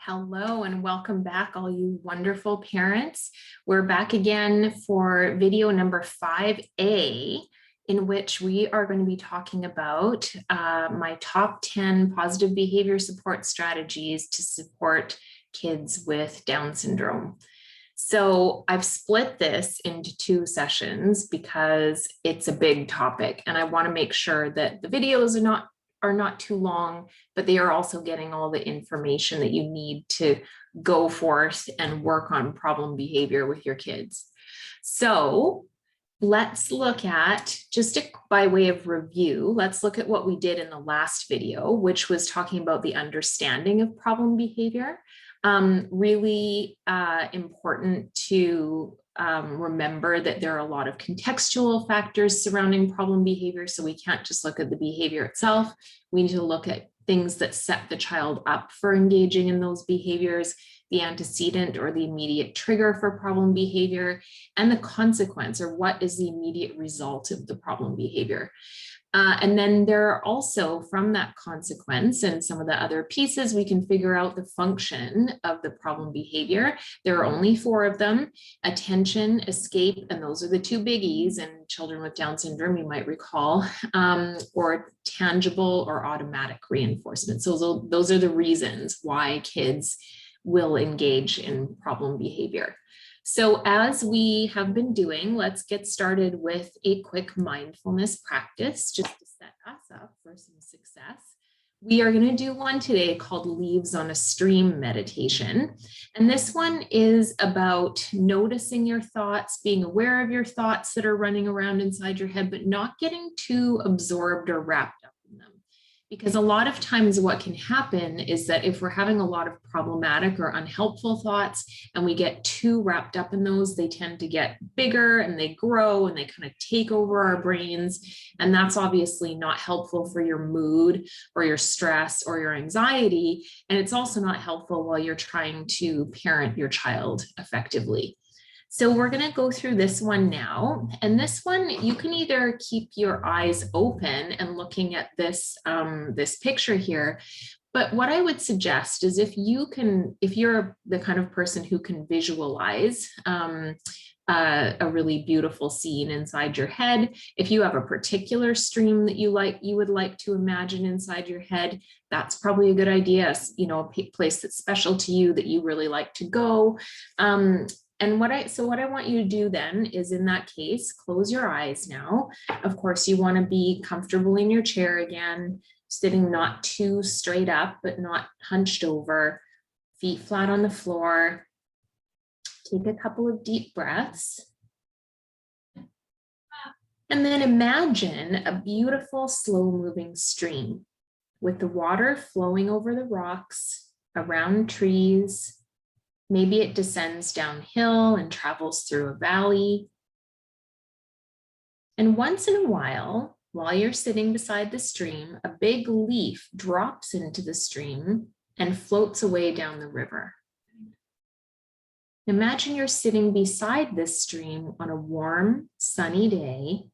Hello and welcome back, all you wonderful parents. We're back again for video number 5A, in which we are going to be talking about my top 10 positive behavior support strategies to support kids with Down syndrome. So I've split this into 2 sessions because it's a big topic, and I want to make sure that the videos are not too long, but they are also getting all the information that you need to go forth and work on problem behavior with your kids. So let's look at, by way of review, let's look at what we did in the last video, which was talking about the understanding of problem behavior. Really important to remember that there are a lot of contextual factors surrounding problem behavior, so we can't just look at the behavior itself. We need to look at things that set the child up for engaging in those behaviors, the antecedent or the immediate trigger for problem behavior, and the consequence, or what is the immediate result of the problem behavior. And then there are also, from that consequence and some of the other pieces, we can figure out the function of the problem behavior. There are only 4 of them: attention, escape, and those are the 2 biggies in children with Down syndrome, you might recall, or tangible or automatic reinforcement. So those are the reasons why kids will engage in problem behavior. So as we have been doing, let's get started with a quick mindfulness practice just to set us up for some success. We are going to do one today called Leaves on a Stream meditation. And this one is about noticing your thoughts, being aware of your thoughts that are running around inside your head, but not getting too absorbed or wrapped up in them. Because a lot of times what can happen is that if we're having a lot of problematic or unhelpful thoughts and we get too wrapped up in those, they tend to get bigger and they grow and they kind of take over our brains. And that's obviously not helpful for your mood or your stress or your anxiety. And it's also not helpful while you're trying to parent your child effectively. So we're going to go through this one now. And this one, you can either keep your eyes open and looking at this, this picture here. But what I would suggest is if you're the kind of person who can visualize a really beautiful scene inside your head, if you have a particular stream that you would like to imagine inside your head, that's probably a good idea. You know, a place that's special to you that you really like to go. And what I want you to do then is, in that case, close your eyes now. Of course, you want to be comfortable in your chair again, sitting not too straight up, but not hunched over, feet flat on the floor. Take a couple of deep breaths. And then imagine a beautiful, slow-moving stream with the water flowing over the rocks, around trees. Maybe it descends downhill and travels through a valley. And once in a while you're sitting beside the stream, a big leaf drops into the stream and floats away down the river. Imagine you're sitting beside this stream on a warm, sunny day,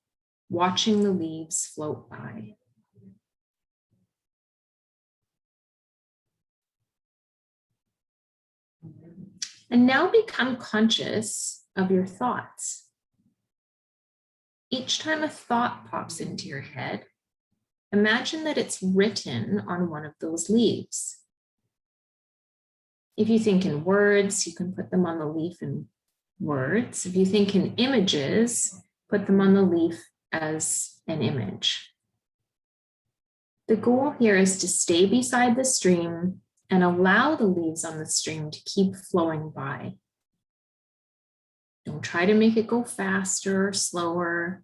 watching the leaves float by. And now become conscious of your thoughts. Each time a thought pops into your head, imagine that it's written on one of those leaves. If you think in words, you can put them on the leaf in words. If you think in images, put them on the leaf as an image. The goal here is to stay beside the stream and allow the leaves on the stream to keep flowing by. Don't try to make it go faster or slower.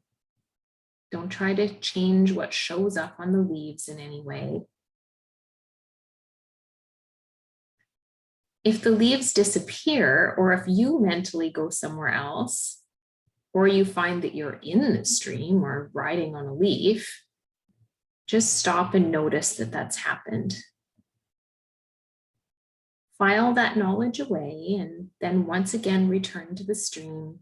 Don't try to change what shows up on the leaves in any way. If the leaves disappear, or if you mentally go somewhere else, or you find that you're in the stream or riding on a leaf, just stop and notice that that's happened. File that knowledge away and then once again return to the stream.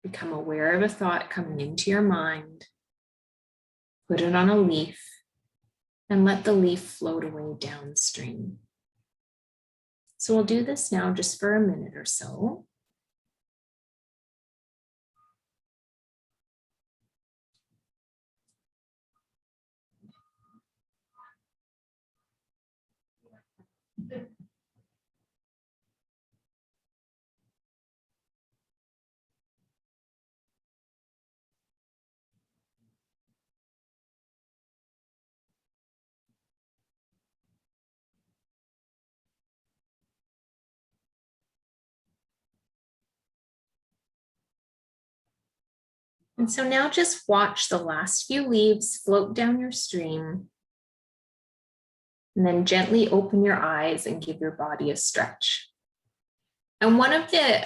Become aware of a thought coming into your mind. Put it on a leaf and let the leaf float away downstream. So we'll do this now just for a minute or so. And so now just watch the last few leaves float down your stream, and then gently open your eyes and give your body a stretch. And one of the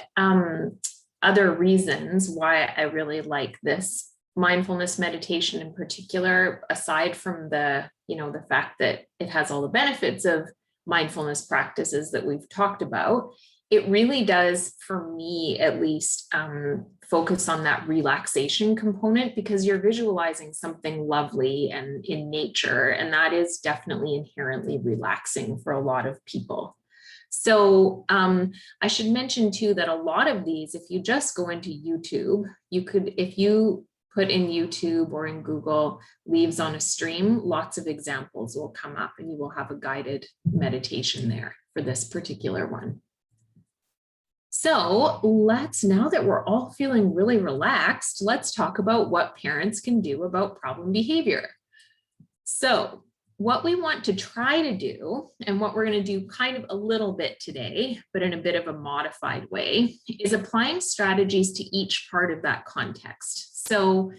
other reasons why I really like this mindfulness meditation in particular, aside from the fact that it has all the benefits of mindfulness practices that we've talked about, it really does, for me at least, focus on that relaxation component, because you're visualizing something lovely and in nature, and that is definitely inherently relaxing for a lot of people. So I should mention too that a lot of these, if you just go into YouTube, you could, if you put in YouTube or in Google leaves on a stream, lots of examples will come up and you will have a guided meditation there for this particular one. So let's, now that we're all feeling really relaxed, let's talk about what parents can do about problem behavior. So what we want to try to do, and what we're going to do kind of a little bit today, but in a bit of a modified way, is applying strategies to each part of that context. So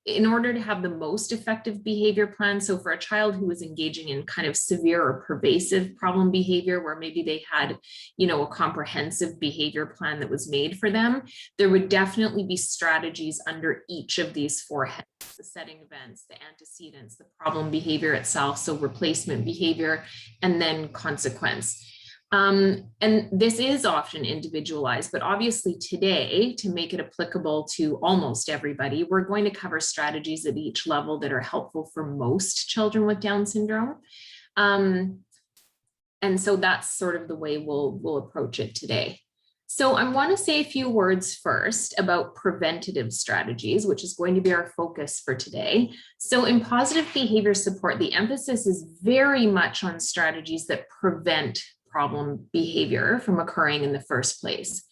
in order to have the most effective behavior plan, so for a child who was engaging in kind of severe or pervasive problem behavior, where maybe they had, a comprehensive behavior plan that was made for them, there would definitely be strategies under each of these four heads: the setting events, the antecedents, the problem behavior itself, so replacement behavior, and then consequence. And this is often individualized, but obviously today, to make it applicable to almost everybody, we're going to cover strategies at each level that are helpful for most children with Down syndrome. And so that's sort of the way we'll approach it today. So I want to say a few words first about preventative strategies, which is going to be our focus for today. So in positive behavior support, the emphasis is very much on strategies that prevent problem behavior from occurring in the first place.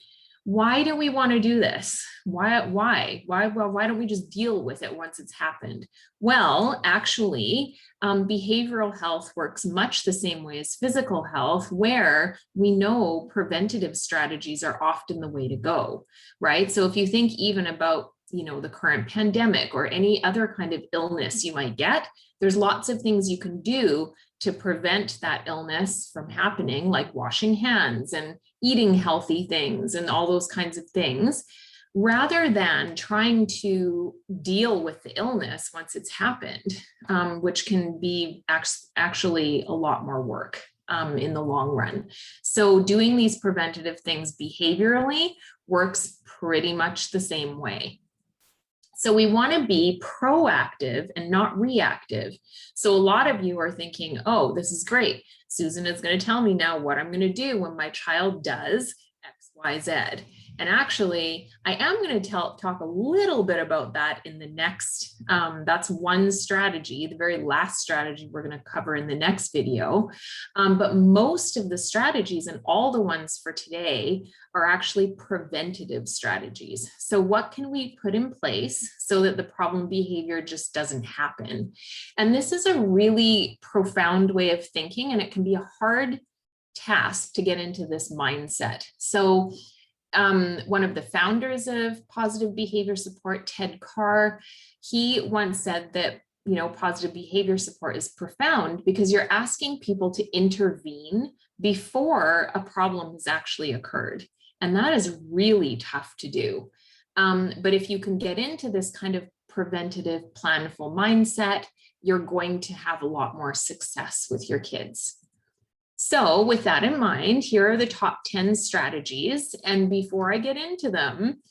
Why do we want to do this? Why don't we just deal with it once it's happened? Well, actually, behavioral health works much the same way as physical health, where we know preventative strategies are often the way to go, right? So if you think even about, the current pandemic or any other kind of illness you might get, there's lots of things you can do to prevent that illness from happening, like washing hands and eating healthy things and all those kinds of things, rather than trying to deal with the illness once it's happened, which can be actually a lot more work in the long run. So doing these preventative things behaviorally works pretty much the same way. So we want to be proactive and not reactive. So a lot of you are thinking, oh, this is great. Susan is going to tell me now what I'm going to do when my child does X, Y, Z. And actually, I am going to talk a little bit about that in the next, that's one strategy, the very last strategy we're going to cover in the next video. But most of the strategies and all the ones for today are actually preventative strategies. So what can we put in place so that the problem behavior just doesn't happen? And this is a really profound way of thinking, and it can be a hard task to get into this mindset. So one of the founders of positive behavior support, Ted Carr, he once said that, positive behavior support is profound because you're asking people to intervene before a problem has actually occurred. And that is really tough to do. But if you can get into this kind of preventative, planful mindset, you're going to have a lot more success with your kids. So with that in mind, here are the top 10 strategies. And before I get into them,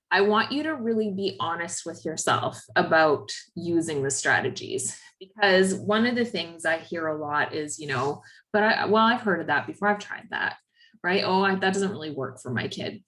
I want you to really be honest with yourself about using the strategies, because one of the things I hear a lot is, I've heard of that before, I've tried that. right? Oh, that doesn't really work for my kid.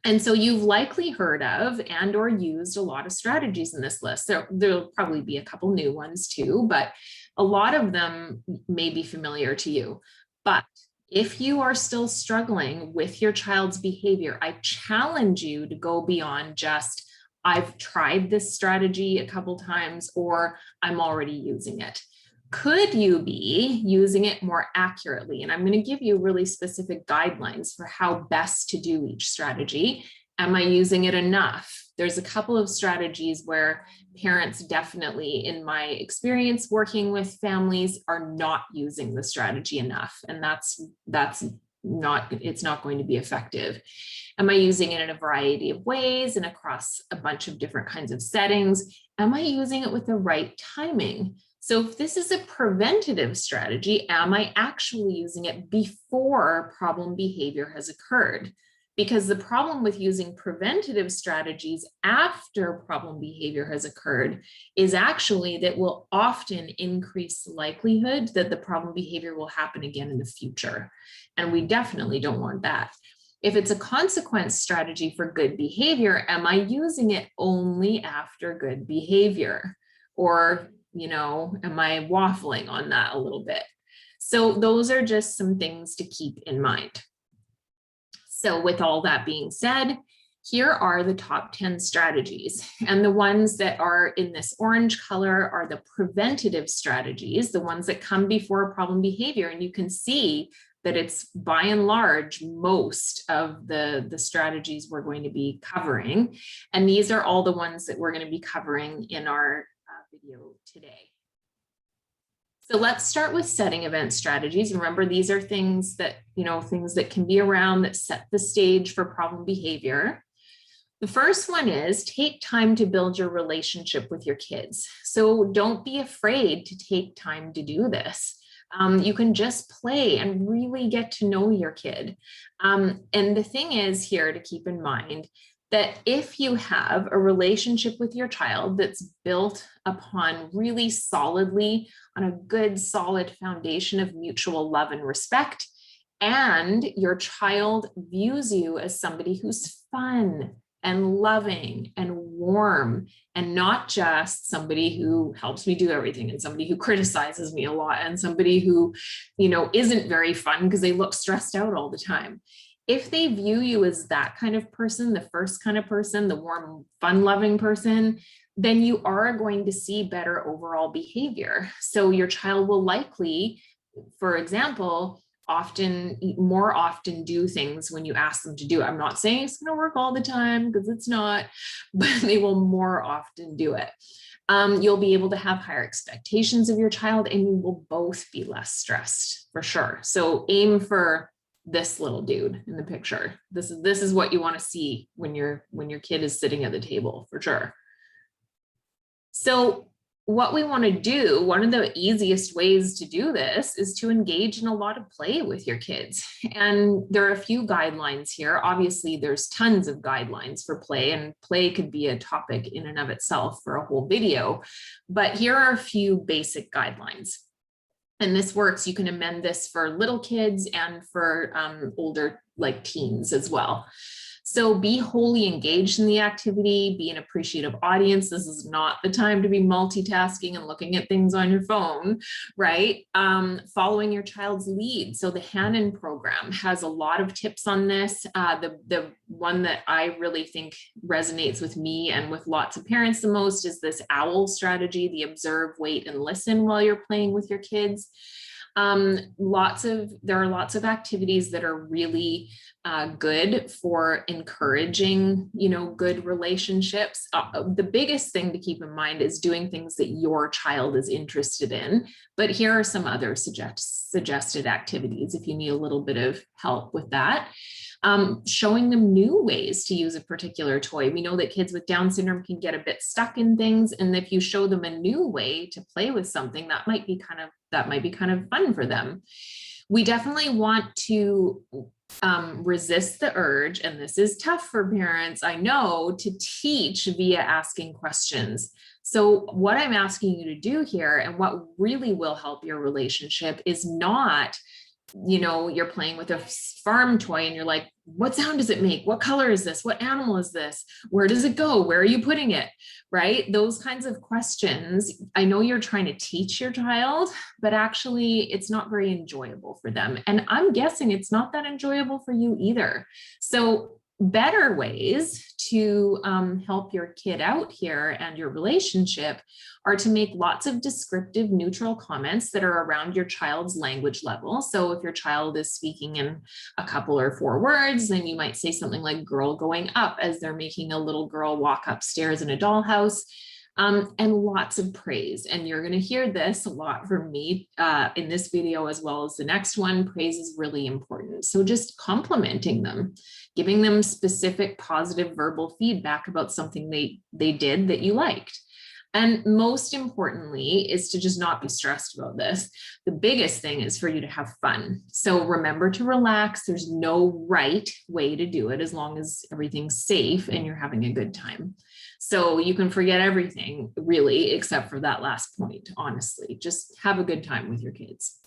And so you've likely heard of and or used a lot of strategies in this list. There'll probably be a couple new ones too, but a lot of them may be familiar to you. But if you are still struggling with your child's behavior, I challenge you to go beyond just, I've tried this strategy a couple times, or I'm already using it. Could you be using it more accurately? And I'm going to give you really specific guidelines for how best to do each strategy. Am I using it enough? There's a couple of strategies where parents definitely, in my experience working with families, are not using the strategy enough. And it's not going to be effective. Am I using it in a variety of ways and across a bunch of different kinds of settings? Am I using it with the right timing? So if this is a preventative strategy, am I actually using it before problem behavior has occurred? Because the problem with using preventative strategies after problem behavior has occurred is actually that will often increase the likelihood that the problem behavior will happen again in the future. And we definitely don't want that. If it's a consequence strategy for good behavior, am I using it only after good behavior? Or, am I waffling on that a little bit? So those are just some things to keep in mind. So with all that being said, here are the top 10 strategies. And the ones that are in this orange color are the preventative strategies, the ones that come before problem behavior. And you can see that it's by and large most of the strategies we're going to be covering. And these are all the ones that we're going to be covering in our video today. So let's start with setting event strategies. And remember, these are things that can be around that set the stage for problem behavior. The first one is take time to build your relationship with your kids. So don't be afraid to take time to do this. You can just play and really get to know your kid. And the thing is here to keep in mind that if you have a relationship with your child that's built upon really solidly on a good, solid foundation of mutual love and respect, and your child views you as somebody who's fun and loving and warm, and not just somebody who helps me do everything, and somebody who criticizes me a lot, and somebody who, isn't very fun because they look stressed out all the time. If they view you as that kind of person, the first kind of person, the warm, fun-loving person, then you are going to see better overall behavior. So your child will likely, for example, more often do things when you ask them to do it. I'm not saying it's going to work all the time, because it's not, but they will more often do it. You'll be able to have higher expectations of your child, and you will both be less stressed, for sure. So aim for this little dude in the picture. This is what you want to see when your kid is sitting at the table, for sure. So what we want to do, one of the easiest ways to do this is to engage in a lot of play with your kids. And there are a few guidelines here. Obviously, there's tons of guidelines for play, and play could be a topic in and of itself for a whole video. But here are a few basic guidelines. And this works. You can amend this for little kids and for older, like teens as well. So be wholly engaged in the activity, be an appreciative audience. This is not the time to be multitasking and looking at things on your phone, right? Following your child's lead. So the Hannon program has a lot of tips on this. The one that I really think resonates with me and with lots of parents the most is this OWL strategy, the observe, wait, and listen while you're playing with your kids. There are lots of activities that are really good for encouraging, good relationships. The biggest thing to keep in mind is doing things that your child is interested in. But here are some other suggested activities if you need a little bit of help with that. Showing them new ways to use a particular toy. We know that kids with Down syndrome can get a bit stuck in things, and if you show them a new way to play with something, that might be kind of fun for them. We definitely want to resist the urge, and this is tough for parents, I know, to teach via asking questions. So what I'm asking you to do here, and what really will help your relationship, is not you're playing with a farm toy and you're like, what sound does it make? What color is this? What animal is this? Where does it go? Where are you putting it? Right? Those kinds of questions. I know you're trying to teach your child, but actually it's not very enjoyable for them. And I'm guessing it's not that enjoyable for you either. So better ways to help your kid out here and your relationship are to make lots of descriptive neutral comments that are around your child's language level. So if your child is speaking in a couple or 4 words, then you might say something like girl going up as they're making a little girl walk upstairs in a dollhouse. And lots of praise. And you're going to hear this a lot from me in this video, as well as the next one. Praise is really important. So just complimenting them, giving them specific positive verbal feedback about something they did that you liked. And most importantly is to just not be stressed about this. The biggest thing is for you to have fun. So remember to relax. There's no right way to do it as long as everything's safe and you're having a good time. So you can forget everything really, except for that last point, honestly. Just have a good time with your kids.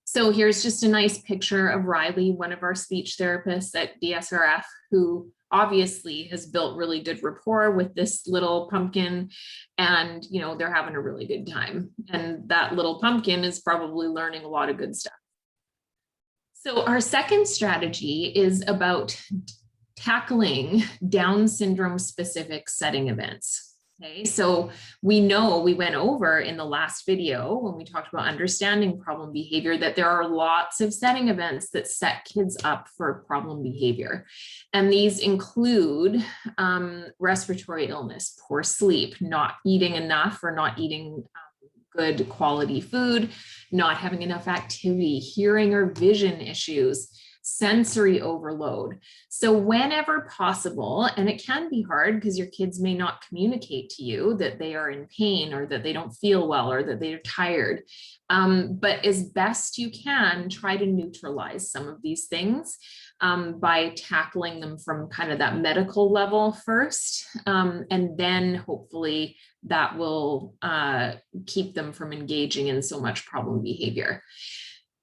So here's just a nice picture of Riley, one of our speech therapists at DSRF, who obviously has built really good rapport with this little pumpkin, and they're having a really good time. And that little pumpkin is probably learning a lot of good stuff. So our second strategy is about tackling Down syndrome specific setting events. Okay, so we went over in the last video when we talked about understanding problem behavior that there are lots of setting events that set kids up for problem behavior. And these include respiratory illness, poor sleep, not eating enough or not eating good quality food, not having enough activity, hearing or vision issues, sensory overload. So whenever possible, and it can be hard because your kids may not communicate to you that they are in pain or that they don't feel well or that they're tired. But as best you can, try to neutralize some of these things by tackling them from kind of that medical level first. And then hopefully that will keep them from engaging in so much problem behavior.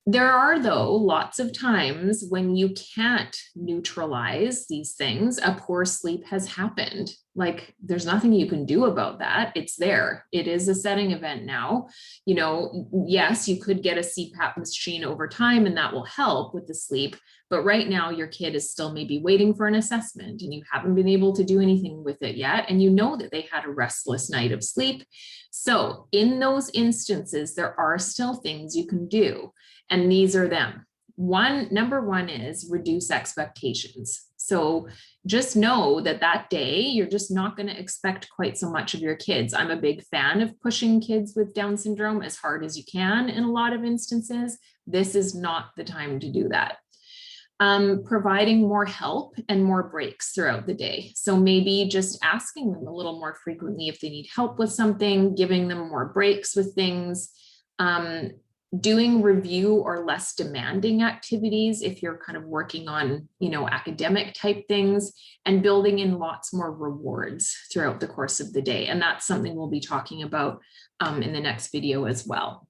There are, though, lots of times when you can't neutralize these things. A poor sleep has happened. Like, there's nothing you can do about that. It's there. It is a setting event now. Yes, you could get a CPAP machine over time and that will help with the sleep. But right now your kid is still maybe waiting for an assessment and you haven't been able to do anything with it yet. And that they had a restless night of sleep. So in those instances, there are still things you can do. And these are them. Number one is reduce expectations. So just know that day, you're just not going to expect quite so much of your kids. I'm a big fan of pushing kids with Down syndrome as hard as you can in a lot of instances. This is not the time to do that. Providing more help and more breaks throughout the day. So maybe just asking them a little more frequently if they need help with something, giving them more breaks with things, doing review or less demanding activities if you're kind of working on, academic type things, and building in lots more rewards throughout the course of the day. And that's something we'll be talking about in the next video as well.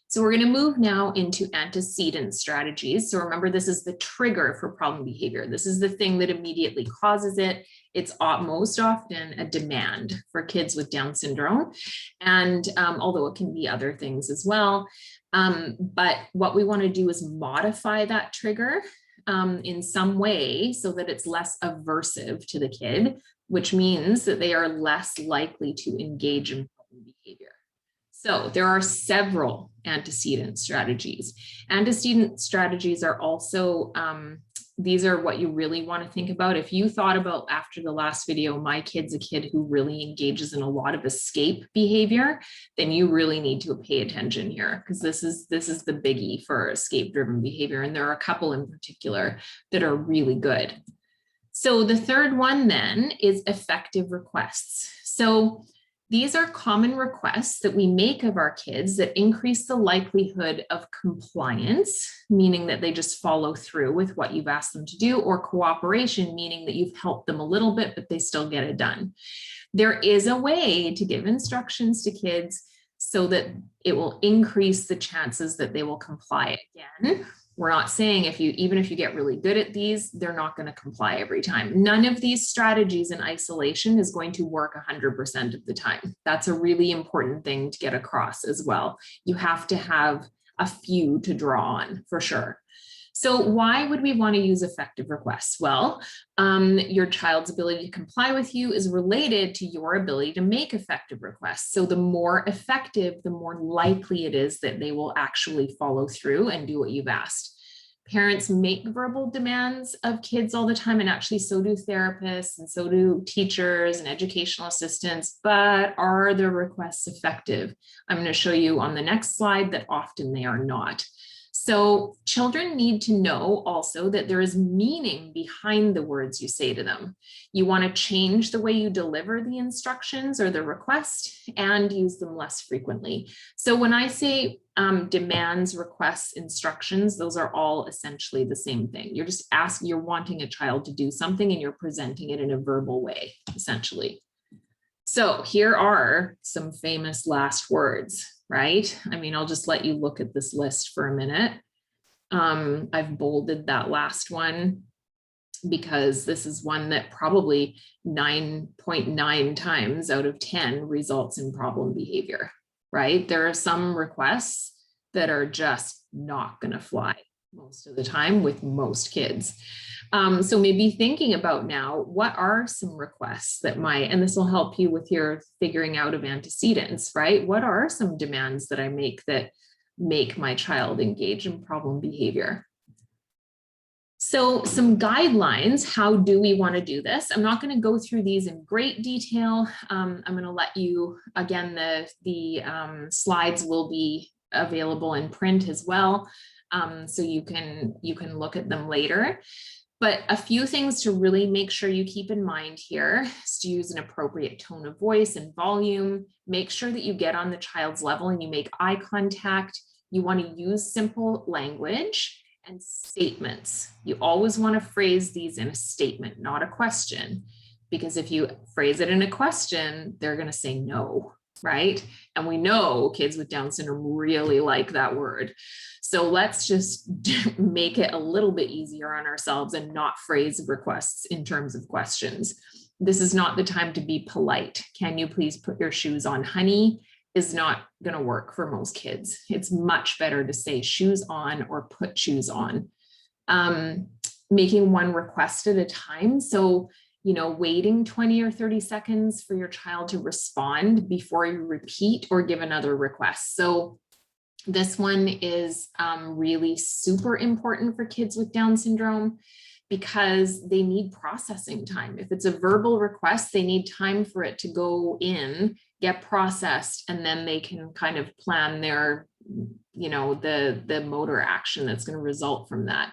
So we're going to move now into antecedent strategies. So remember, this is the trigger for problem behavior. This is the thing that immediately causes it. It's most often a demand for kids with Down syndrome. And although it can be other things as well. But what we want to do is modify that trigger in some way so that it's less aversive to the kid, which means that they are less likely to engage in problem behavior. So there are several antecedent strategies. Antecedent strategies are also, these are what you really want to think about. If you thought about after the last video, my kid's a kid who really engages in a lot of escape behavior, then you really need to pay attention here, because this is the biggie for escape-driven behavior. And there are a couple in particular that are really good. So the third one then is effective requests. So these are common requests that we make of our kids that increase the likelihood of compliance, meaning that they just follow through with what you've asked them to do, or cooperation, meaning that you've helped them a little bit, but they still get it done. There is a way to give instructions to kids so that it will increase the chances that they will comply. Again, we're not saying even if you get really good at these, they're not going to comply every time. None of these strategies in isolation is going to work 100% of the time. That's a really important thing to get across as well. You have to have a few to draw on for sure. So why would we want to use effective requests? Well, your child's ability to comply with you is related to your ability to make effective requests. So the more effective, the more likely it is that they will actually follow through and do what you've asked. Parents make verbal demands of kids all the time, and actually so do therapists and so do teachers and educational assistants, but are the requests effective? I'm going to show you on the next slide that often they are not. So children need to know also that there is meaning behind the words you say to them. You want to change the way you deliver the instructions or the request and use them less frequently. So when I say demands, requests, instructions, those are all essentially the same thing. You're wanting a child to do something and you're presenting it in a verbal way, essentially. So here are some famous last words, right? I mean, I'll just let you look at this list for a minute. I've bolded that last one because this is one that probably 9.9 times out of 10 results in problem behavior, right? There are some requests that are just not going to fly most of the time with most kids. So maybe thinking about now, what are some requests that and this will help you with your figuring out of antecedents, right? What are some demands that I make that make my child engage in problem behavior? So some guidelines, how do we want to do this? I'm not going to go through these in great detail. I'm going to let you, again, the slides will be available in print as well. So you can look at them later. But a few things to really make sure you keep in mind here is to use an appropriate tone of voice and volume. Make sure that you get on the child's level and you make eye contact. You want to use simple language and statements. You always want to phrase these in a statement, not a question, because if you phrase it in a question, they're going to say no, right? And we know kids with Down syndrome really like that word. So let's just make it a little bit easier on ourselves and not phrase requests in terms of questions. This is not the time to be polite. Can you please put your shoes on, honey? Is not going to work for most kids. It's much better to say shoes on or put shoes on. Making one request at a time. So, waiting 20 or 30 seconds for your child to respond before you repeat or give another request. So this one is really super important for kids with Down syndrome because they need processing time. If it's a verbal request, they need time for it to go in, get processed, and then they can kind of plan their, the motor action that's going to result from that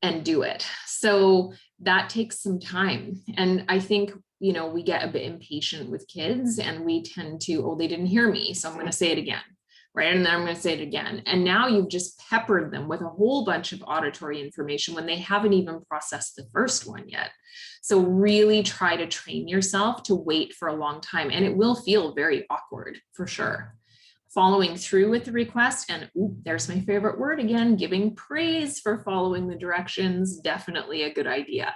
and do it. So that takes some time. And I think, we get a bit impatient with kids and we tend to, they didn't hear me, so I'm going to say it again. Right. And then I'm going to say it again. And now you've just peppered them with a whole bunch of auditory information when they haven't even processed the first one yet. So really try to train yourself to wait for a long time. And it will feel very awkward for sure. Following through with the request, and there's my favorite word again, giving praise for following the directions, definitely a good idea.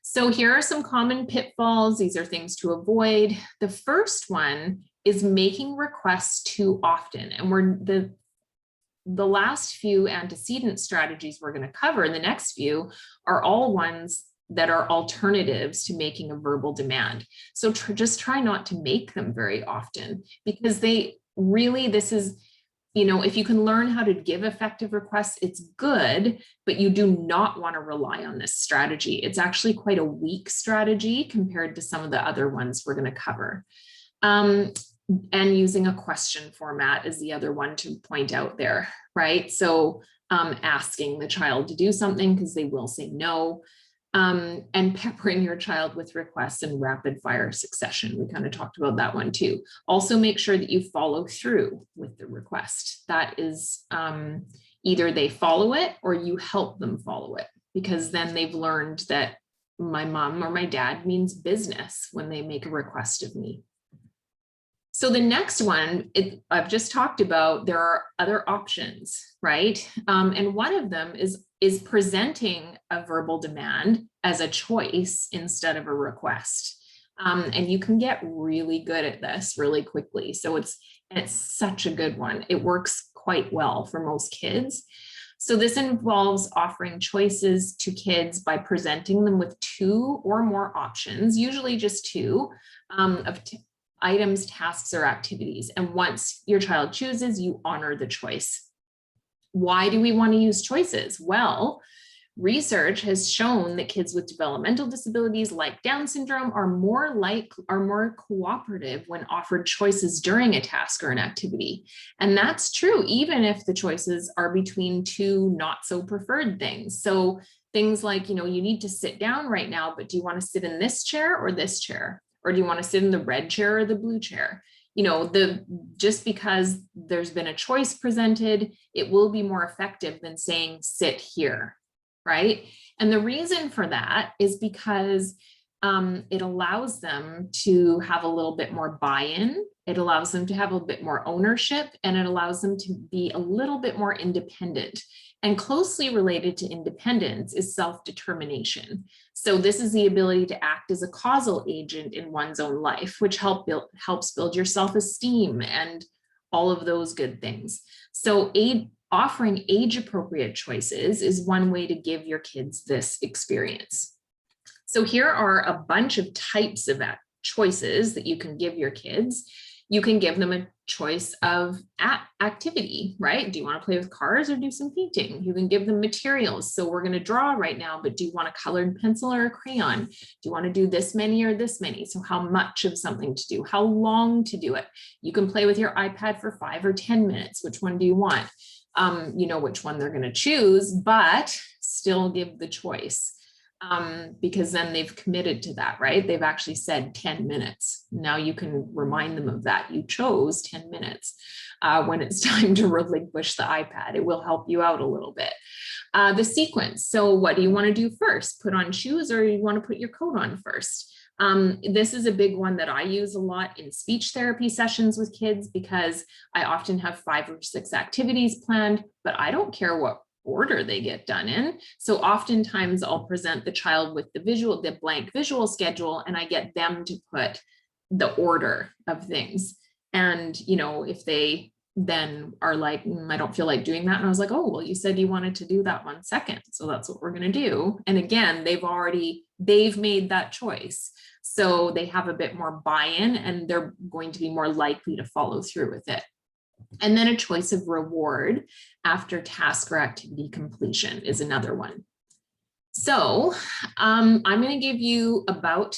So here are some common pitfalls. These are things to avoid. The first one is making requests too often. And the last few antecedent strategies we're going to cover in the next few are all ones that are alternatives to making a verbal demand. So just try not to make them very often, because this is, if you can learn how to give effective requests, it's good, but you do not want to rely on this strategy. It's actually quite a weak strategy compared to some of the other ones we're going to cover. And using a question format is the other one to point out there, right? So asking the child to do something because they will say no, and peppering your child with requests in rapid fire succession. We kind of talked about that one too. Also make sure that you follow through with the request. That is either they follow it or you help them follow it, because then they've learned that my mom or my dad means business when they make a request of me. So the next one, I've just talked about, there are other options, right? And one of them is presenting a verbal demand as a choice instead of a request. And you can get really good at this really quickly. So it's such a good one. It works quite well for most kids. So this involves offering choices to kids by presenting them with two or more options, usually just two, of items, tasks, or activities. And once your child chooses, you honor the choice. Why do we want to use choices? Well, research has shown that kids with developmental disabilities like Down syndrome are more cooperative when offered choices during a task or an activity. And that's true even if the choices are between two not so preferred things. So things like, you need to sit down right now, but do you want to sit in this chair or this chair? Or do you want to sit in the red chair or the blue chair? Just because there's been a choice presented, it will be more effective than saying sit here, right? And the reason for that is because it allows them to have a little bit more buy-in. It allows them to have a bit more ownership, and it allows them to be a little bit more independent. And closely related to independence is self-determination. So this is the ability to act as a causal agent in one's own life, which helps build your self-esteem and all of those good things. So offering age-appropriate choices is one way to give your kids this experience. So here are a bunch of types of choices that you can give your kids. You can give them a choice of activity, right? Do you want to play with cars or do some painting? You can give them materials. So we're going to draw right now, but do you want a colored pencil or a crayon? Do you want to do this many or this many? So how much of something to do? How long to do it? You can play with your iPad for 5 or 10 minutes. Which one do you want? You know which one they're going to choose, but still give the choice. Because then they've committed to that, right? They've actually said 10 minutes. Now you can remind them of that. You chose 10 minutes when it's time to relinquish the iPad. It will help you out a little bit. The sequence. So what do you want to do first? Put on shoes, or you want to put your coat on first? This is a big one that I use a lot in speech therapy sessions with kids, because I often have 5 or 6 activities planned, but I don't care what order they get done in. So oftentimes I'll present the child with the blank visual schedule, and I get them to put the order of things. And, if they then are like, I don't feel like doing that. And I was like, oh, well, you said you wanted to do that 1 second. So that's what we're going to do. And again, they've made that choice. So they have a bit more buy-in, and they're going to be more likely to follow through with it. And then a choice of reward after task or activity completion is another one. So I'm going to give you about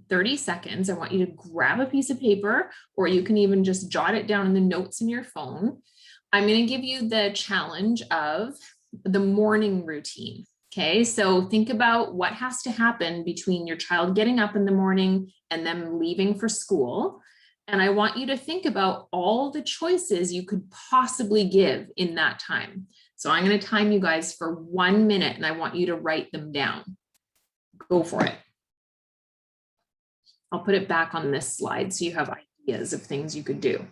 30 seconds. I want you to grab a piece of paper, or you can even just jot it down in the notes in your phone. I'm going to give you the challenge of the morning routine. Okay, so think about what has to happen between your child getting up in the morning and them leaving for school. And I want you to think about all the choices you could possibly give in that time. So I'm going to time you guys for 1 minute, and I want you to write them down. Go for it. I'll put it back on this slide so you have ideas of things you could do.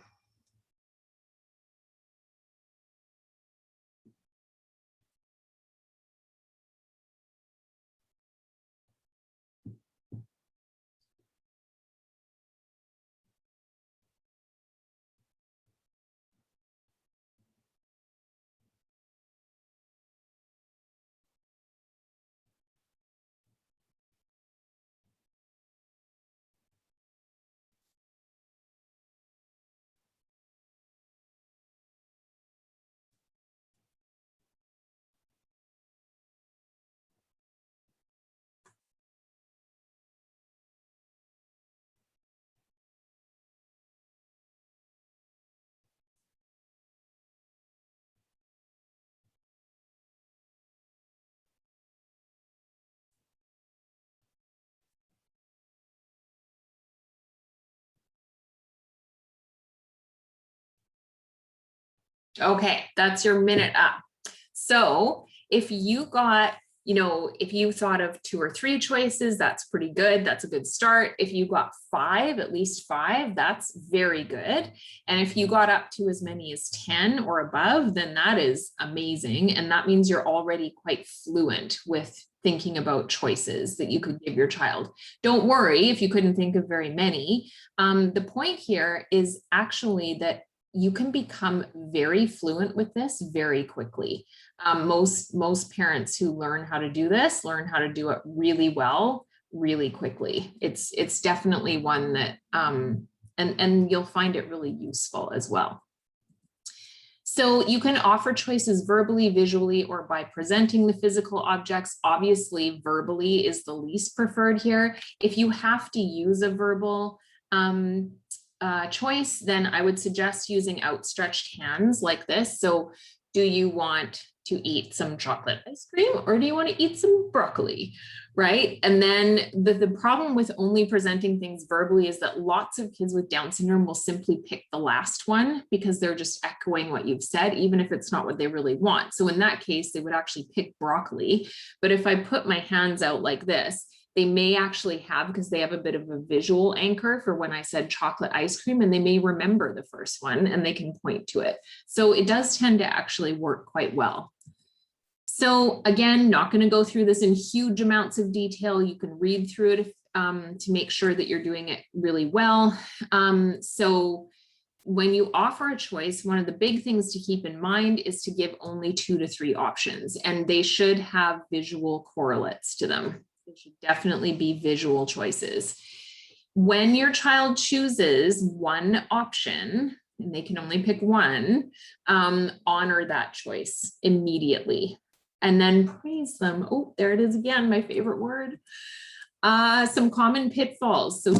Okay, that's your minute up. So if you got if you thought of 2 or 3 choices, that's pretty good. That's a good start. If you got 5, at least 5, that's very good. And if you got up to as many as 10 or above, then that is amazing. And that means you're already quite fluent with thinking about choices that you could give your child. Don't worry if you couldn't think of very many. The point here is actually that you can become very fluent with this very quickly. Most parents who learn how to do this learn how to do it really well, really quickly. It's definitely one that, and you'll find it really useful as well. So you can offer choices verbally, visually, or by presenting the physical objects. Obviously, verbally is the least preferred here. If you have to use a verbal choice, then I would suggest using outstretched hands like this. So do you want to eat some chocolate ice cream, or do you want to eat some broccoli, right? And then the problem with only presenting things verbally is that lots of kids with Down syndrome will simply pick the last one because they're just echoing what you've said, even if it's not what they really want. So in that case, they would actually pick broccoli. But if I put my hands out like this, they may actually have, because they have a bit of a visual anchor for when I said chocolate ice cream, and they may remember the first one and they can point to it. So it does tend to actually work quite well. So again, not going to go through this in huge amounts of detail. You can read through it to make sure that you're doing it really well. So when you offer a choice, one of the big things to keep in mind is to give only 2 to 3 options, and they should have visual correlates to them. They should definitely be visual choices. When your child chooses one option, and they can only pick one, honor that choice immediately. And then praise them. Oh, there it is again, my favorite word. Some common pitfalls. So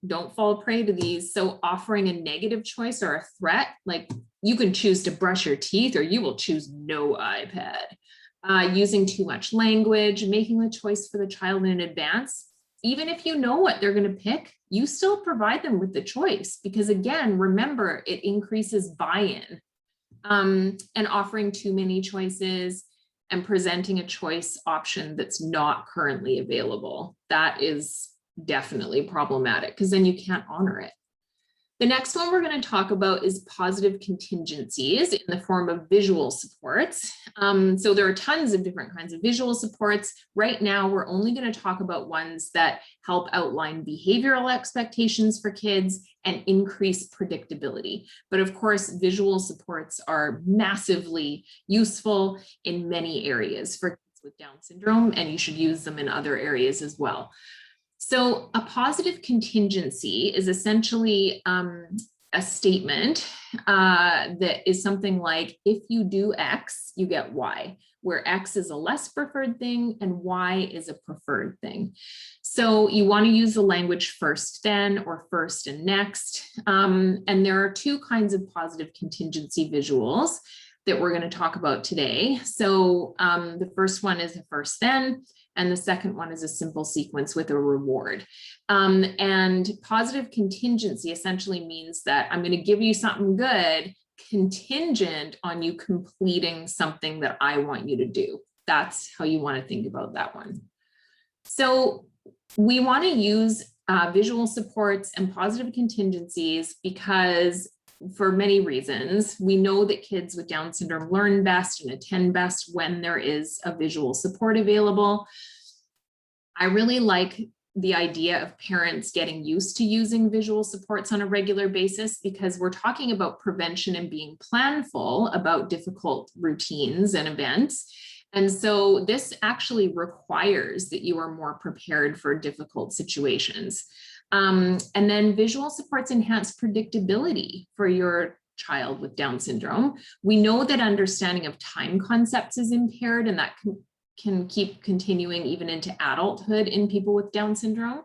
don't fall prey to these. So offering a negative choice or a threat, like you can choose to brush your teeth or you will choose no iPad. Using too much language, making the choice for the child in advance. Even if you know what they're going to pick, you still provide them with the choice, because again, remember, it increases buy-in. And offering too many choices and presenting a choice option that's not currently available. That is definitely problematic, because then you can't honor it. The next one we're going to talk about is positive contingencies in the form of visual supports. So there are tons of different kinds of visual supports. Right now, we're only going to talk about ones that help outline behavioral expectations for kids and increase predictability. But of course, visual supports are massively useful in many areas for kids with Down syndrome, and you should use them in other areas as well. So a positive contingency is essentially a statement that is something like, if you do X, you get Y, where X is a less preferred thing and Y is a preferred thing. So you want to use the language first then, or first and next. And there are 2 kinds of positive contingency visuals that we're going to talk about today. So the first one is a first then, and the second one is a simple sequence with a reward. And positive contingency essentially means that I'm going to give you something good contingent on you completing something that I want you to do. That's how you want to think about that one. So we want to use visual supports and positive contingencies because, for many reasons, we know that kids with Down syndrome learn best and attend best when there is a visual support available. I really like the idea of parents getting used to using visual supports on a regular basis, because we're talking about prevention and being planful about difficult routines and events. And so this actually requires that you are more prepared for difficult situations. And then visual supports enhance predictability for your child with Down syndrome. We know that understanding of time concepts is impaired, and that can keep continuing even into adulthood in people with Down syndrome.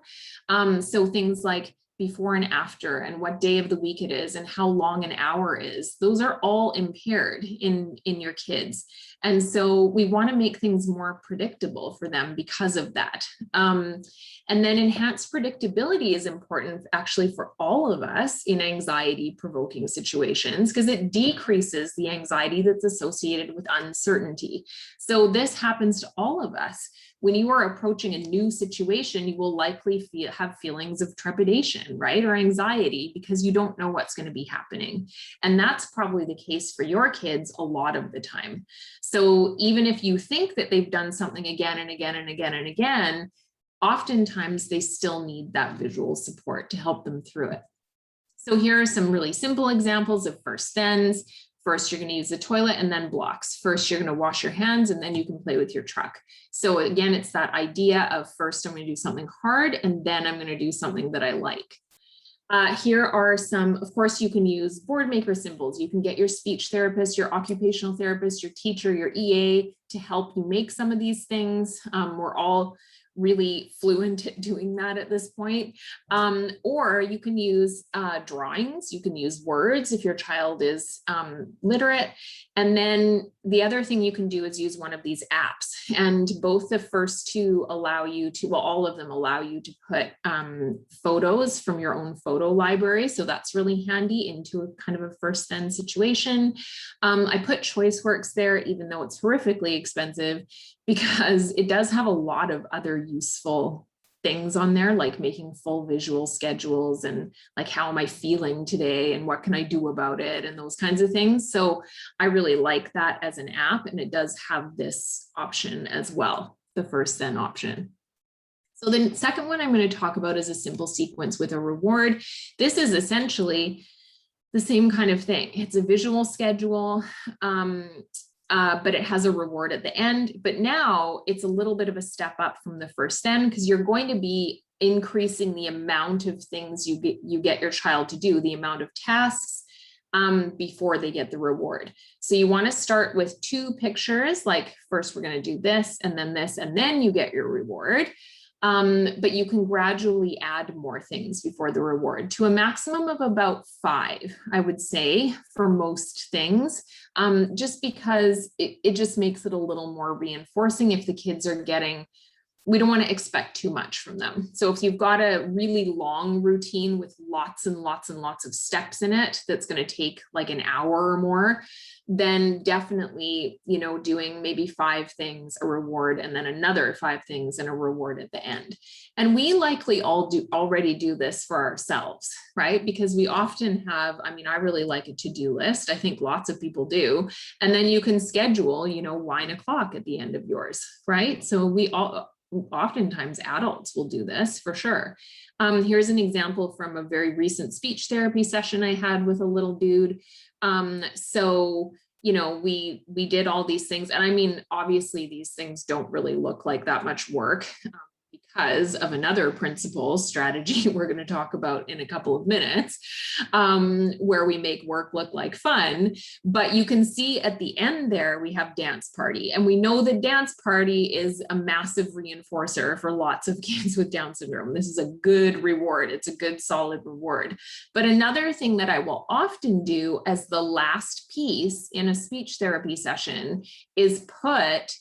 So things like before and after, and what day of the week it is, and how long an hour is. Those are all impaired in your kids. And so we want to make things more predictable for them because of that. And then enhanced predictability is important actually for all of us in anxiety provoking situations, because it decreases the anxiety that's associated with uncertainty. So this happens to all of us. When you are approaching a new situation, you will likely have feelings of trepidation, right? Or anxiety, because you don't know what's going to be happening. And that's probably the case for your kids a lot of the time. So even if you think that they've done something again and again and again and again, oftentimes they still need that visual support to help them through it. So here are some really simple examples of first thens. First, you're going to use the toilet and then blocks. First, you're going to wash your hands and then you can play with your truck. So again, it's that idea of first I'm going to do something hard and then I'm going to do something that I like. Here are some, of course, you can use board maker symbols. You can get your speech therapist, your occupational therapist, your teacher, your EA to help you make some of these things. We're all really fluent at doing that at this point. Or you can use drawings, you can use words if your child is literate. And then the other thing you can do is use one of these apps. And both the first two allow you to, well, all of them allow you to put photos from your own photo library. So that's really handy into a kind of a first then situation. I put ChoiceWorks there, even though it's horrifically expensive, because it does have a lot of other useful things on there, like making full visual schedules and like, how am I feeling today and what can I do about it and those kinds of things. So I really like that as an app, and it does have this option as well, the first then option. So the second one I'm going to talk about is a simple sequence with a reward. This is essentially the same kind of thing. It's a visual schedule. But it has a reward at the end. But now it's a little bit of a step up from the first then, because you're going to be increasing the amount of things you get your child to do, the amount of tasks before they get the reward. So you want to start with 2 pictures, like first we're going to do this, and then you get your reward. But you can gradually add more things before the reward to a maximum of about 5, I would say, for most things, just because it just makes it a little more reinforcing if the kids are getting, we don't want to expect too much from them. So if you've got a really long routine with lots and lots and lots of steps in it, that's going to take like an hour or more, then definitely, you know, doing maybe 5 things, a reward, and then another 5 things and a reward at the end. And we likely already do this for ourselves, right? Because we often have, I mean, I really like a to-do list. I think lots of people do. And then you can schedule, you know, wine o'clock at the end of yours, right? So we all, oftentimes adults will do this for sure. Here's an example from a very recent speech therapy session I had with a little dude. So, you know, we did all these things. And I mean, obviously these things don't really look like that much work because of another principle strategy we're going to talk about in a couple of minutes, where we make work look like fun. But you can see at the end there, we have dance party. And we know that dance party is a massive reinforcer for lots of kids with Down syndrome. This is a good reward. It's a good, solid reward. But another thing that I will often do as the last piece in a speech therapy session is put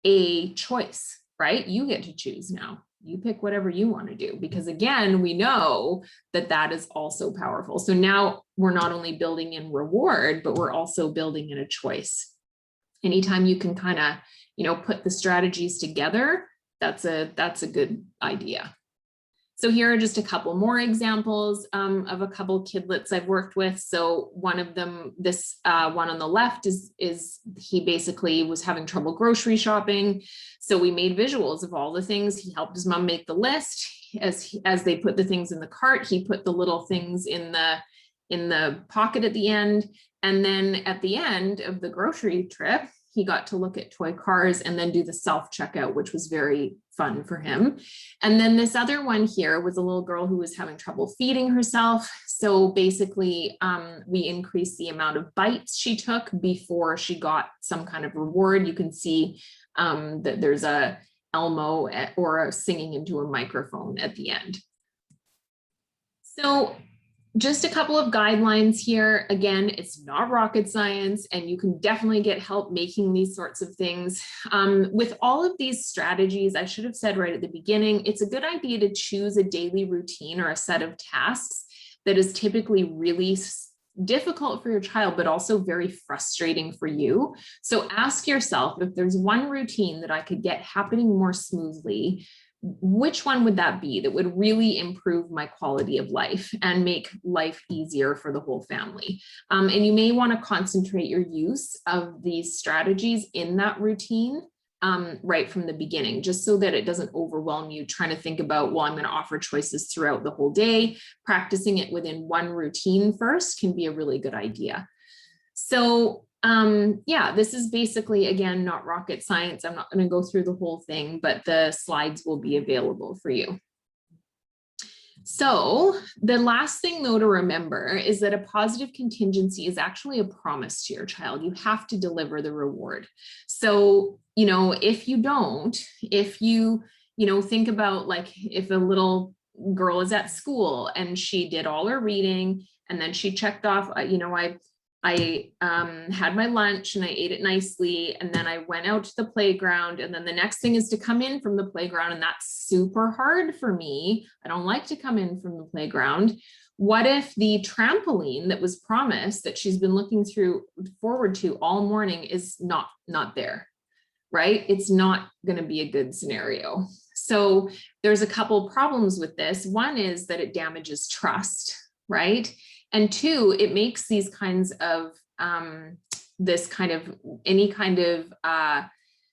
a choice, right? You get to choose now. You pick whatever you want to do, because again, we know that that is also powerful. So now we're not only building in reward, but we're also building in a choice. Anytime you can kind of, you know, put the strategies together, that's a good idea. So here are just a couple more examples of a couple kidlets I've worked with. So one of them, this one on the left is he basically was having trouble grocery shopping. So we made visuals of all the things. He helped his mom make the list. As they put the things in the cart, he put the little things in the pocket at the end. And then at the end of the grocery trip, he got to look at toy cars and then do the self-checkout, which was very fun for him. And then this other one here was a little girl who was having trouble feeding herself. So basically, we increased the amount of bites she took before she got some kind of reward. You can see that there's a Elmo or a singing into a microphone at the end. So just a couple of guidelines here. Again, it's not rocket science, and you can definitely get help making these sorts of things. With all of these strategies, I should have said right at the beginning, it's a good idea to choose a daily routine or a set of tasks that is typically really difficult for your child, but also very frustrating for you. So ask yourself, if there's one routine that I could get happening more smoothly, which one would that be that would really improve my quality of life and make life easier for the whole family? And you may want to concentrate your use of these strategies in that routine right from the beginning, just so that it doesn't overwhelm you trying to think about, well, I'm going to offer choices throughout the whole day. Practicing it within one routine first can be a really good idea. So yeah, this is basically, again, not rocket science. I'm not going to go through the whole thing, but the slides will be available for you. So the last thing, though, to remember is that a positive contingency is actually a promise to your child. You have to deliver the reward. So, you know, if you don't, if you think about, like, if a little girl is at school and she did all her reading and then she checked off, I had my lunch and I ate it nicely, and then I went out to the playground, and then the next thing is to come in from the playground, and that's super hard for me. I don't like to come in from the playground. What if the trampoline that was promised, that she's been looking forward to all morning, is not there, right? It's not going to be a good scenario. So there's a couple problems with this. One is that it damages trust, right? And two, it makes these kinds of any kind of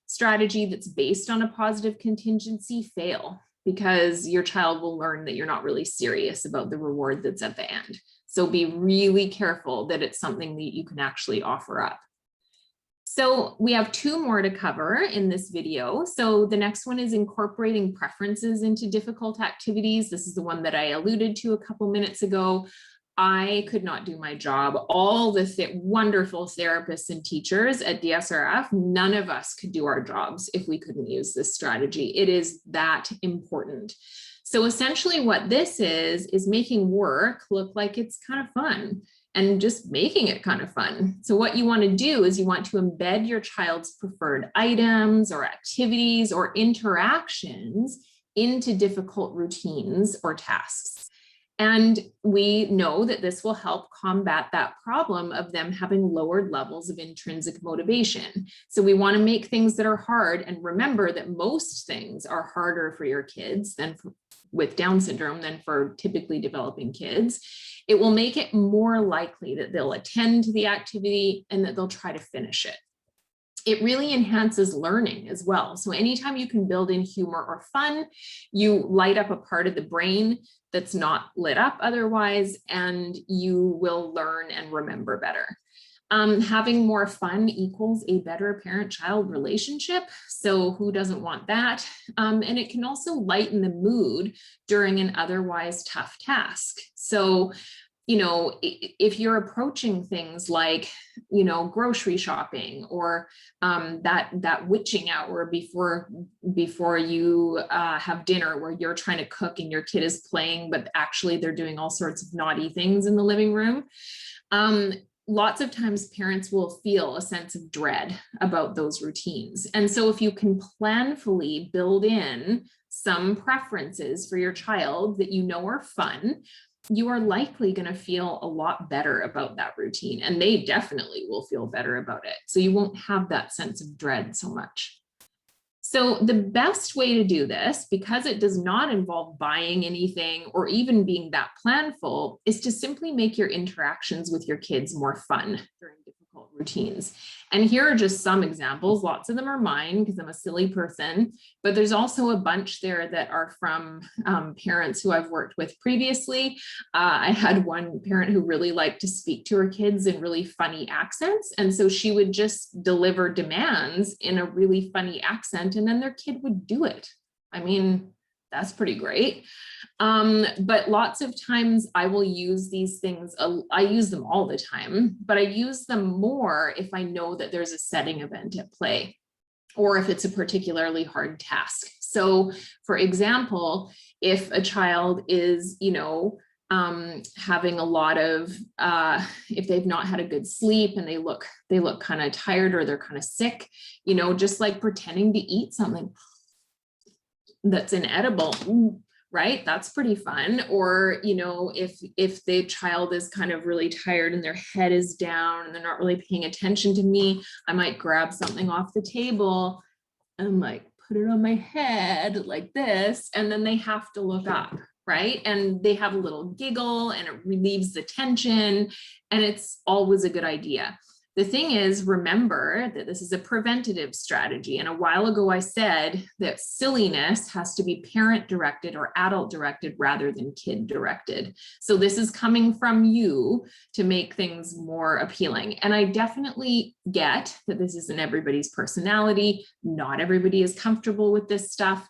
strategy that's based on a positive contingency fail, because your child will learn that you're not really serious about the reward that's at the end. So be really careful that it's something that you can actually offer up. So we have two more to cover in this video. So the next one is incorporating preferences into difficult activities. This is the one that I alluded to a couple minutes ago. I could not do my job. All the wonderful therapists and teachers at DSRF, none of us could do our jobs if we couldn't use this strategy. It is that important. So essentially what this is making work look like it's kind of fun, and just making it kind of fun. So what you want to do is you want to embed your child's preferred items or activities or interactions into difficult routines or tasks. And we know that this will help combat that problem of them having lowered levels of intrinsic motivation. So we want to make things that are hard, and remember that most things are harder for your kids with Down syndrome than for typically developing kids. It will make it more likely that they'll attend to the activity and that they'll try to finish it. It really enhances learning as well. So anytime you can build in humor or fun, you light up a part of the brain that's not lit up otherwise, and you will learn and remember better. Having more fun equals a better parent-child relationship. So who doesn't want that? And it can also lighten the mood during an otherwise tough task. So, you know, if you're approaching things like, you know, grocery shopping, or that witching hour before you have dinner, where you're trying to cook and your kid is playing, but actually they're doing all sorts of naughty things in the living room. Lots of times parents will feel a sense of dread about those routines. And so if you can planfully build in some preferences for your child that you know are fun, you are likely going to feel a lot better about that routine, and they definitely will feel better about it. So you won't have that sense of dread so much. So the best way to do this, because it does not involve buying anything or even being that planful, is to simply make your interactions with your kids more fun during difficult routines. And here are just some examples. Lots of them are mine because I'm a silly person, but there's also a bunch there that are from parents who I've worked with previously. I had one parent who really liked to speak to her kids in really funny accents. And so she would just deliver demands in a really funny accent, and then their kid would do it. I mean, that's pretty great. But lots of times I will use these things. I use them all the time, but I use them more if I know that there's a setting event at play, or if it's a particularly hard task. So for example, if a child is, you know, having a lot of, if they've not had a good sleep and they look kind of tired or they're kind of sick, you know, just like pretending to eat something that's inedible, right? That's pretty fun. Or, you know, if the child is kind of really tired and their head is down and they're not really paying attention to me, I might grab something off the table and like put it on my head like this, and then they have to look up, right? And they have a little giggle and it relieves the tension, and it's always a good idea. The thing is, remember that this is a preventative strategy. And a while ago, I said that silliness has to be parent directed or adult directed rather than kid directed. So this is coming from you to make things more appealing. And I definitely get that this isn't everybody's personality. Not everybody is comfortable with this stuff.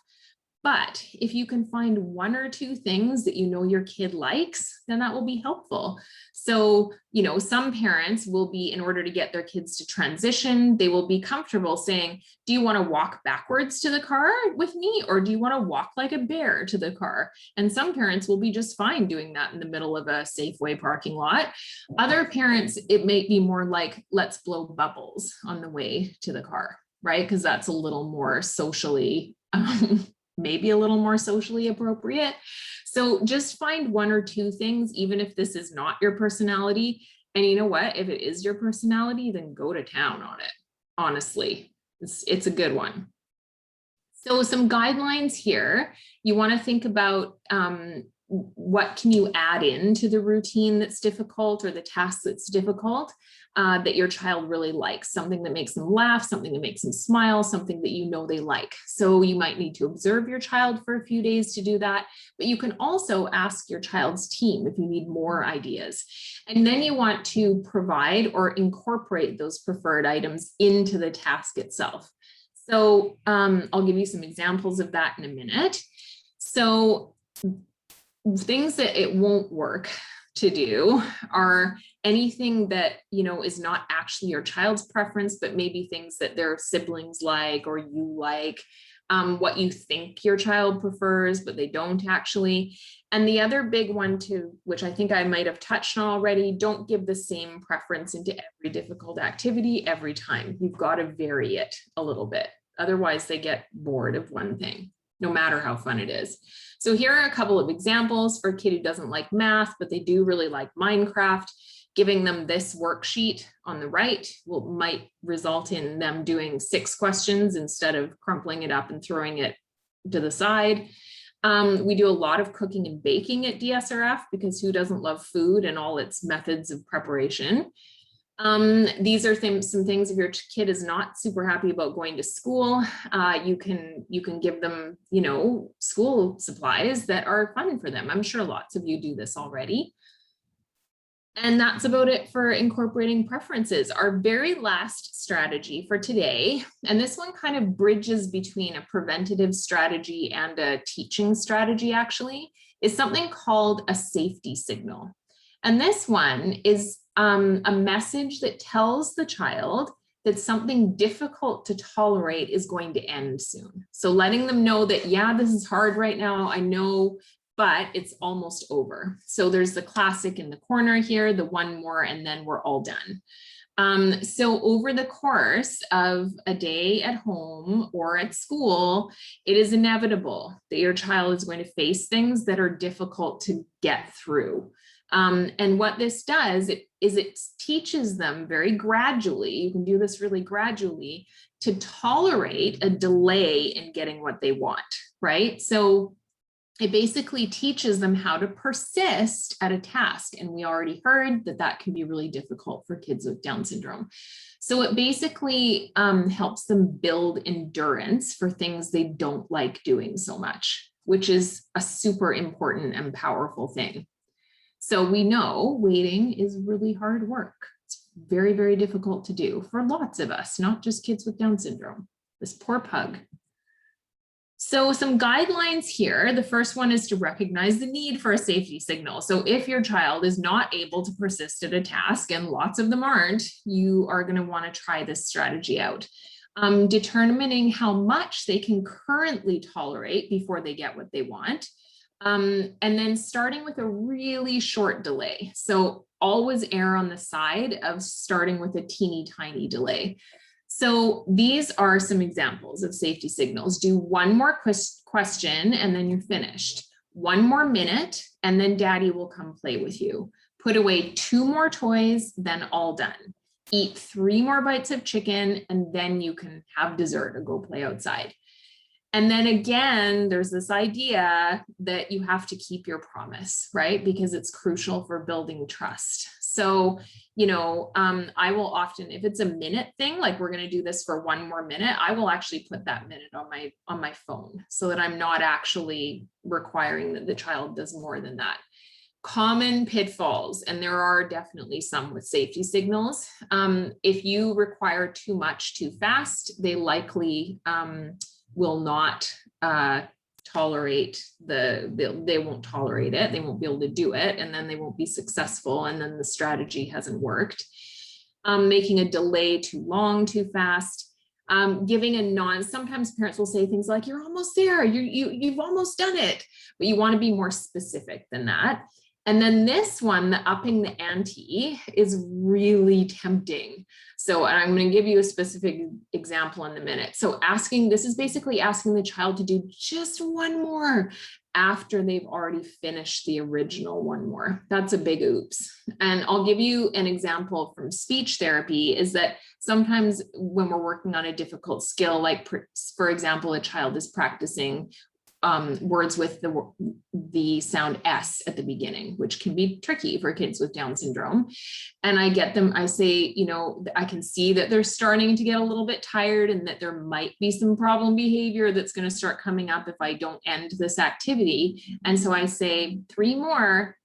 But if you can find one or two things that you know your kid likes, then that will be helpful. So, you know, some parents will be, in order to get their kids to transition, they will be comfortable saying, do you want to walk backwards to the car with me? Or do you want to walk like a bear to the car? And some parents will be just fine doing that in the middle of a Safeway parking lot. Other parents, it may be more like, let's blow bubbles on the way to the car, right? Because that's a little more socially maybe a little more socially appropriate. So just find one or two things, even if this is not your personality. And you know what, if it is your personality, then go to town on it. Honestly, it's a good one. So some guidelines here. You want to think about what can you add into the routine that's difficult or the task that's difficult that your child really likes, something that makes them laugh, something that makes them smile, something that you know they like. So you might need to observe your child for a few days to do that, but you can also ask your child's team if you need more ideas. And then you want to provide or incorporate those preferred items into the task itself. So I'll give you some examples of that in a minute. So things that it won't work to do are anything that, you know, is not actually your child's preference, but maybe things that their siblings like or you like, what you think your child prefers, but they don't actually. And the other big one too, which I think I might have touched on already, don't give the same preference into every difficult activity every time. You've got to vary it a little bit. Otherwise, they get bored of one thing, no matter how fun it is. So here are a couple of examples for a kid who doesn't like math, but they do really like Minecraft. Giving them this worksheet on the right might result in them doing 6 questions instead of crumpling it up and throwing it to the side. We do a lot of cooking and baking at DSRF because who doesn't love food and all its methods of preparation? These are some things if your kid is not super happy about going to school, you can give them, you know, school supplies that are fun for them. I'm sure lots of you do this already. And that's about it for incorporating preferences. Our very last strategy for today, and this one kind of bridges between a preventative strategy and a teaching strategy actually, is something called a safety signal. And this one is a message that tells the child that something difficult to tolerate is going to end soon. So letting them know that, yeah, this is hard right now, I know, but it's almost over. So there's the classic in the corner here, the one more, and then we're all done. So over the course of a day at home or at school, it is inevitable that your child is going to face things that are difficult to get through. And what this does is it teaches them very gradually, you can do this really gradually, to tolerate a delay in getting what they want, right? So it basically teaches them how to persist at a task. And we already heard that that can be really difficult for kids with Down syndrome. So it basically helps them build endurance for things they don't like doing so much, which is a super important and powerful thing. So we know waiting is really hard work. It's very, very difficult to do for lots of us, not just kids with Down syndrome. This poor pug. So some guidelines here. The first one is to recognize the need for a safety signal. So if your child is not able to persist at a task, and lots of them aren't, you are going to want to try this strategy out. Determining how much they can currently tolerate before they get what they want. And then starting with a really short delay. So always err on the side of starting with a teeny tiny delay. So these are some examples of safety signals. Do one more question and then you're finished. One more minute and then daddy will come play with you. Put away 2 more toys, then all done. Eat 3 more bites of chicken and then you can have dessert or go play outside. And then again, there's this idea that you have to keep your promise, right? Because it's crucial for building trust. So, I will often, if it's a minute thing, like we're going to do this for 1 more minute, I will actually put that minute on my phone so that I'm not actually requiring that the child does more than that. Common pitfalls, and there are definitely some with safety signals. If you require too much too fast, they likely will not tolerate they won't tolerate it. They won't be able to do it. And then they won't be successful. And then the strategy hasn't worked. Making a delay too long, too fast. Giving a sometimes parents will say things like, you're almost there. You've almost done it, but you want to be more specific than that. And then this one, the upping the ante, is really tempting. So I'm going to give you a specific example in a minute. So this is basically asking the child to do just 1 more after they've already finished the original 1 more. That's a big oops. And I'll give you an example from speech therapy is that sometimes when we're working on a difficult skill, like for example, a child is practicing words with the sound S at the beginning, which can be tricky for kids with Down syndrome. And I say, I can see that they're starting to get a little bit tired and that there might be some problem behavior that's going to start coming up if I don't end this activity. And so I say 3 more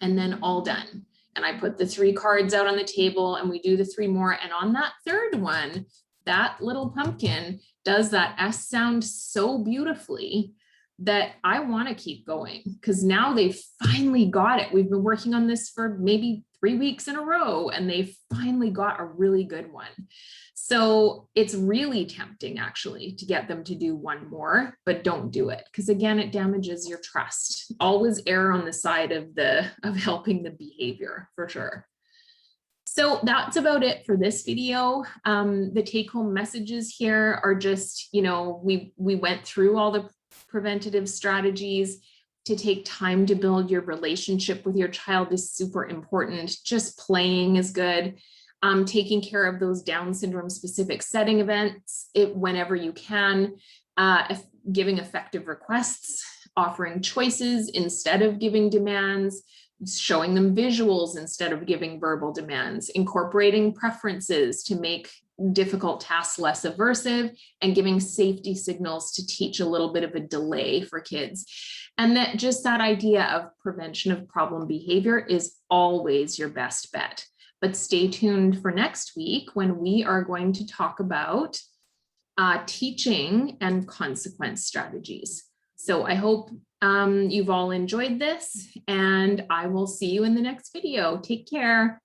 and then all done. And I put the 3 cards out on the table and we do the 3 more. And on that 3rd one, that little pumpkin does that S sound so beautifully that I want to keep going because now they've finally got it. We've been working on this for maybe 3 weeks in a row and they finally got a really good one. So it's really tempting actually to get them to do 1 more, but don't do it because again, it damages your trust. Always err on the side of helping the behavior for sure. So that's about it for this video. The take-home messages here are just, we went through all the preventative strategies. To take time to build your relationship with your child is super important. Just playing is good. Taking care of those Down syndrome specific setting events whenever you can. Giving effective requests, offering choices instead of giving demands, showing them visuals instead of giving verbal demands, incorporating preferences to make difficult tasks less aversive, and giving safety signals to teach a little bit of a delay for kids. And that idea of prevention of problem behavior is always your best bet. But stay tuned for next week when we are going to talk about teaching and consequence strategies. So I hope you've all enjoyed this and I will see you in the next video. Take care.